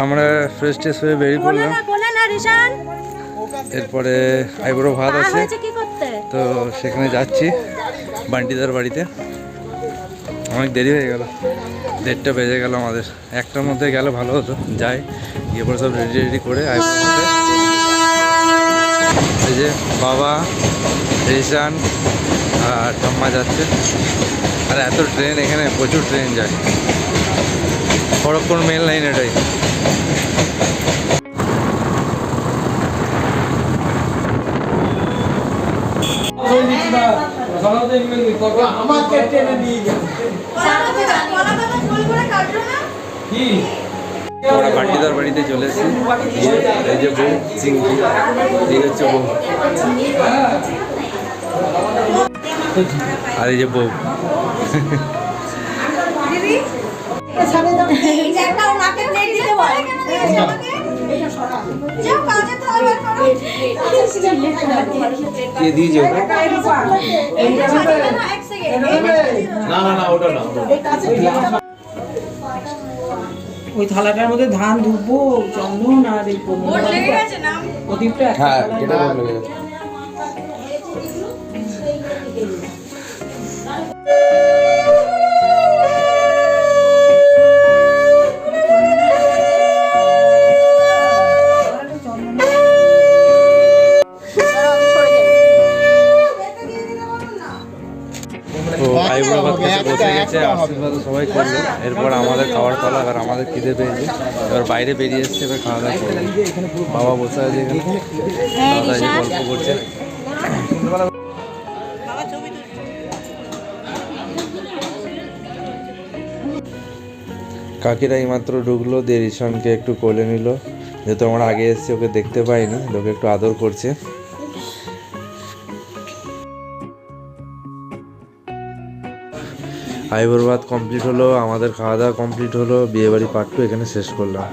আমরা ফ্রেশ ট্রেশ হয়ে বেরিয়ে পড়লাম। এরপরে আইবুড়ো ভাত আছে, তো সেখানে যাচ্ছি বান্টিদার বাড়িতে। অনেক দেরি হয়ে গেল, 1:30 বেজে গেল আমাদের। 1টার মধ্যে গেলে ভালো হতো। যাই গিয়ে পরে সব রেডি রেডি করে আইবুড়ো। এই যে বাবা, রিশান আর টম্মা যাচ্ছে। আর এত ট্রেন এখানে, প্রচুর ট্রেন যায়। খড়গপুর মেন লাইন এটাই। আমরা বান্টিদার বাড়িতে চলে এসেছি। এই যে বউ চিংড়ি, এই হচ্ছে বউ, আর এই যে বউ। কে দিয়েছে ওই থালাটার মধ্যে ধান ধুবো, চন্দন আর এই প্রদীপটা। হ্যাঁ, কেটে বল লেগে গেছে। তো আইবুড়ো ভাত খেতে বসে গেছে, আশীর্বাদ সবাই করলো। এরপর আমাদের খাওয়ার পালা। এবার আমাদের খিদে পেয়েছে, এবার বাইরে বেরিয়ে এসছে, এবার খাওয়া দাওয়া করবো। বাবা বসে আছে এখানে, দাদা যে গল্প করছে। কাকিরা এইমাত্র ঢুকলো, দিয়ে রিশানকে একটু কোলে নিল। যেহেতু আমরা আগে এসেছি, ওকে দেখতে পাইনি, লোকে একটু আদর করছে। আইবুড়ো ভাত কমপ্লিট হলো, আমাদের খাওয়া দাওয়া কমপ্লিট হলো। বিয়েবাড়ি পার্ট 2 এখানে শেষ করলাম।